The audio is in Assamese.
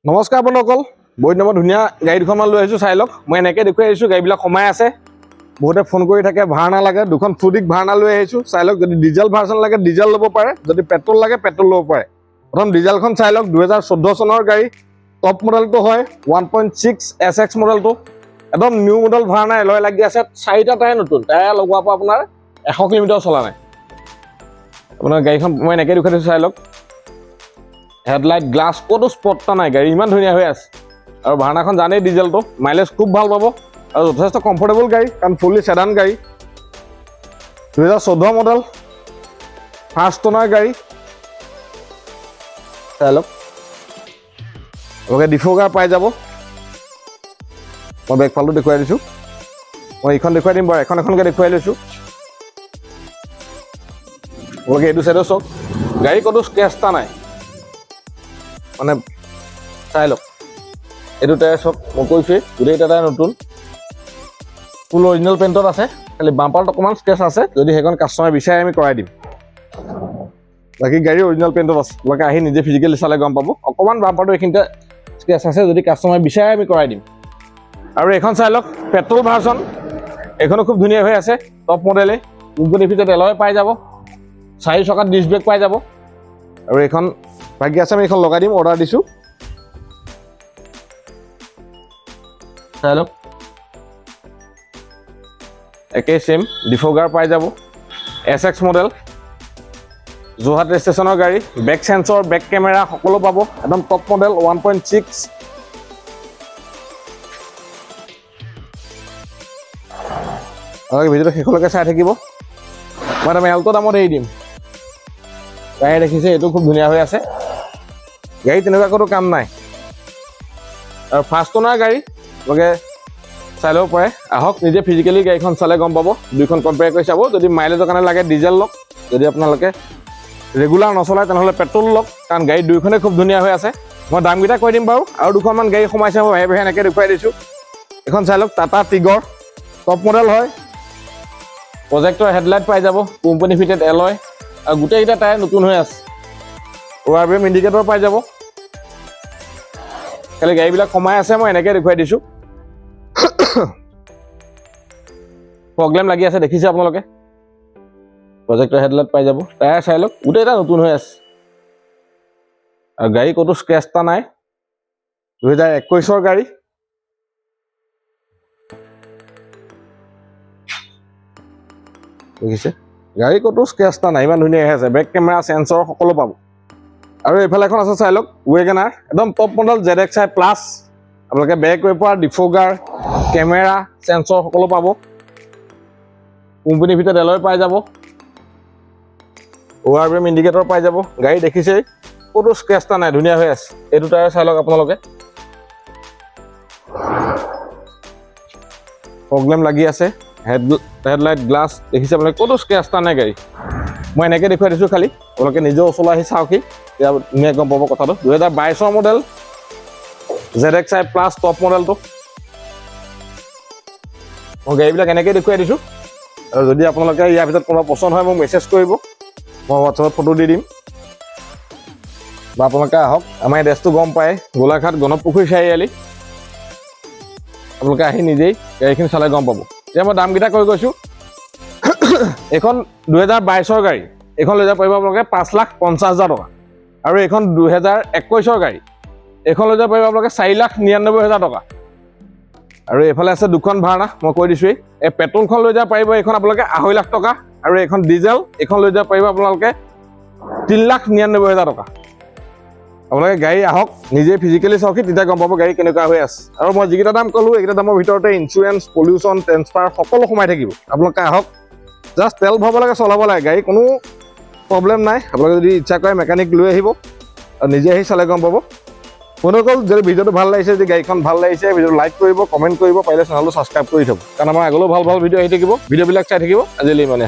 নমস্কাৰ বন্ধুসকল, বহুত নম্বৰ ধুনীয়া গাড়ী দুখনমান লৈ আহিছোঁ, চাই লওক। মই এনেকৈ দেখুৱাই আহিছোঁ, গাড়ীবিলাক সোমাই আছে। বহুতে ফোন কৰি থাকে, ভাড়া নালাগে। দুখন ফুডিক ভাড়া লৈ আহিছোঁ, চাই লওক। যদি ডিজেল ভাৰ্চন লাগে ডিজেল ল'ব পাৰে, যদি পেট্ৰল লাগে পেট্ৰল ল'ব পাৰে। প্ৰথম ডিজেলখন চাই লওক, 2014 চনৰ গাড়ী। টপ মডেলটো হয় 1.6 SX মডেলটো, একদম নিউ মডেল ভাড়া এলয় লাগি আছে। 4টা টায়াৰ নতুন, টায়াৰ লগোৱাৰ পৰা আপোনাৰ 100 কিলোমিটাৰ চলা নাই। আপোনাৰ গাড়ীখন মই এনেকৈ দেখুৱাই দিছোঁ, চাই লওক। হেডলাইট গ্লাছ ক'তো স্পটটা নাই, গাড়ী ইমান ধুনীয়া হৈ আছে। আৰু ভাড়াখন জানেই ডিজেলটো, মাইলেজ খুব ভাল পাব আৰু যথেষ্ট কমফৰ্টেবল গাড়ী, কাৰণ ফুল্লি চেডান গাড়ী। 2014 মডেল, ফাৰ্ষ্ট অনাৰ গাড়ী, চাই লওক। আপোনালোকে ডিফগাৰ পাই যাব। মই বেকফালটো দেখুৱাই দিছোঁ, মই এইখন দেখুৱাই দিম বাৰু, এখনকৈ দেখুৱাই লৈছোঁ। আপোনালোকে এইটো চাইডো চাওক, গাড়ী ক'তো স্ক্ৰেচ এটা নাই, মানে চাই লওক। এইটো টায়াৰ চাওক, মই কৈছোঁৱেই গোটেইটা টায়াৰ নতুন, ফুল অৰিজিনেল পেইণ্টত আছে। খালি বাম্পাৰত অকণমান স্ক্ৰেচ আছে, যদি সেইখন কাষ্টমাৰে বিচাৰে আমি কৰাই দিম। বাকী গাড়ী অৰিজিনেল পেইণ্টত আছে, তোমালোকে আহি নিজে ফিজিকেলি চালে গম পাব। অকণমান বাম্পাৰটো এইখিনিতে স্ক্ৰেচ আছে, যদি কাষ্টমাৰে বিচাৰে আমি কৰাই দিম। আৰু এইখন চাই লওক, পেট্ৰল ভাৰ্চন, এইখনো খুব ধুনীয়া হৈ আছে। টপ মডেলেই, কোম্পানীৰ ভিতৰত এলয় পাই যাব, 4 চকাত ডিস্ক ব্ৰেক পাই যাব। আৰু এইখন বাকী আছে, আমি এইখন লগাই দিম, অৰ্ডাৰ দিছোঁ, চাই লওক। একেই চেম ডিফগাৰ পাই যাব, SX মডেল, যোৰহাট ৰেজিষ্ট্ৰেশ্যনৰ গাড়ী। বেক চেঞ্চৰ, বেক কেমেৰা সকলো পাব, একদম টপ মডেল 1.6। ভিডিঅ'টো শেষলৈকে চাই থাকিব, মই তাৰমানে এলটো দামত এৰি দিম। গাড়ী দেখিছে, এইটো খুব ধুনীয়া হৈ আছে। গাড়ী তেনেকুৱা কোনো কাম নাই, আৰু ফাৰ্ষ্ট অনাৰ গাড়ী, আপোনালোকে চাই ল'ব পাৰে। আহক নিজে ফিজিকেলি গাড়ীখন চালে গম পাব, দুইখন কম্পেয়াৰ কৰি চাব। যদি মাইলেজৰ কাৰণে লাগে ডিজেল লওক, যদি আপোনালোকে ৰেগুলাৰ নচলায় তেনেহ'লে পেট্ৰল লওক, কাৰণ গাড়ী দুইখনেই খুব ধুনীয়া হৈ আছে। মই দামকেইটা কৈ দিম বাৰু, আৰু দুখনমান গাড়ী সোমাইছে, মই ভাই এনেকৈ দেখুৱাই দিছোঁ। এইখন চাই লওক, টাটা টিগৰ, টপ মডেল হয়। প্ৰজেক্টৰ হেডলাইট পাই যাব, কোম্পানী ফিটেড এলয়, আৰু গোটেইকেইটা টায়াৰ নতুন হৈ আছে। ORVM ইণ্ডিকেটৰ পাই যাব। খালি গাড়ীবিলাক সোমাই আছে, মই এনেকৈ দেখুৱাই দিছোঁ। প্ৰব্লেম লাগি আছে, দেখিছে আপোনালোকে। প্ৰজেক্টৰ হেডলাইট পাই যাব, টায়াৰ চাই লওক, গোটেইটা নতুন হৈ আছে। আৰু গাড়ী ক'তো স্ক্ৰেচ এটা নাই, 2021 গাড়ী। দেখিছে, গাড়ী ক'তো স্ক্ৰেচ এটা নাই, ইমান ধুনীয়া হৈ আছে। বেক কেমেৰা, চেঞ্চৰ সকলো পাব। আৰু এইফালে এখন আছে, চাই লওক, ৱেগনাৰ, একদম টপ মডেল ZXi প্লাছ। আপোনালোকে বেক ৱেপাৰ, ডিফগাৰ, কেমেৰা, চেঞ্চৰ সকলো পাব। কোম্পানীৰ ভিতৰত এলয় পাই যাব, ORVM ইণ্ডিকেটৰ পাই যাব। গাড়ী দেখিছেই, ক'তো স্ক্ৰেচ এটা নাই, ধুনীয়া হৈ আছে। এইটো টায়াৰ চাই লওক আপোনালোকে, প্ৰব্লেম লাগি আছে। হেডলাইট গ্লাছ দেখিছে আপোনালোকে, ক'তো স্ক্ৰেচ এটা নাই গাড়ী। মই এনেকৈ দেখুৱাই দিছোঁ, খালি আপোনালোকে নিজেও ওচৰলৈ আহি চাওকহি, তেতিয়া ধুনীয়া গম পাব কথাটো। 2022 মডেল ZXi প্লাছ টপ মডেলটো। মই গাড়ীবিলাক এনেকৈ দেখুৱাই দিছোঁ। আৰু যদি আপোনালোকে ইয়াৰ ভিতৰত কোনোবা পচন্দ হয় মোক মেছেজ কৰিব, মই হোৱাটছএপত ফটো দি দিম। বা আপোনালোকে আহক, আমাৰ এড্ৰেছটো গম পায়, গোলাঘাট গণপুখুৰী চাৰিআলি। আপোনালোকে আহি নিজেই গাড়ীখিনি চালে গম পাব। এতিয়া মই দামকেইটা কৈ গৈছোঁ। এইখন 2022 গাড়ী, এইখন লৈ যাব পাৰিব আপোনালোকে 5,50,000 টকা। আৰু এইখন 2021 গাড়ী, এইখন লৈ যাব পাৰিব আপোনালোকে 4,99,000 টকা। আৰু এইফালে আছে দুখন ভাড়া, মই কৈ দিছোঁৱেই। এই পেট্ৰলখন লৈ যাব পাৰিব, এইখন আপোনালোকে 2.5 লাখ টকা। আৰু এইখন ডিজেল, এইখন লৈ যাব পাৰিব আপোনালোকে 3,99,000 টকা। আপোনালোকে গাড়ী আহক, নিজে ফিজিকেলি চাওকহি, তেতিয়া গম পাব গাড়ী কেনেকুৱা হৈ আছে। আৰু মই যিকেইটা দাম ক'লোঁ, এইকেইটা দামৰ ভিতৰতে ইঞ্চুৰেঞ্চ, পলিউশ্যন, ট্ৰেন্সফাৰ সকলো সোমাই থাকিব। আপোনালোকে আহক, জাষ্ট তেল ভৰাব লাগে, চলাব লাগে, গাড়ী কোনো প্ৰব্লেম নাই। আপোনালোকে যদি ইচ্ছা কৰে মেকানিক লৈ আহিব, আৰু নিজে আহি চালে গম পাব। বন্ধুসকল, যদি ভিডিঅ'টো ভাল লাগিছে, যদি গাড়ীখন ভাল লাগিছে, ভিডিঅ'টো লাইক কৰিব, কমেণ্ট কৰিব, পাৰিলে চেনেলটো ছাবস্ক্ৰাইব কৰি থ'ব, কাৰণ আমাৰ আগলৈও ভাল ভাল ভিডিঅ' আহি থাকিব। ভিডিঅ'বিলাক চাই থাকিব। আজিলৈ ইমানে।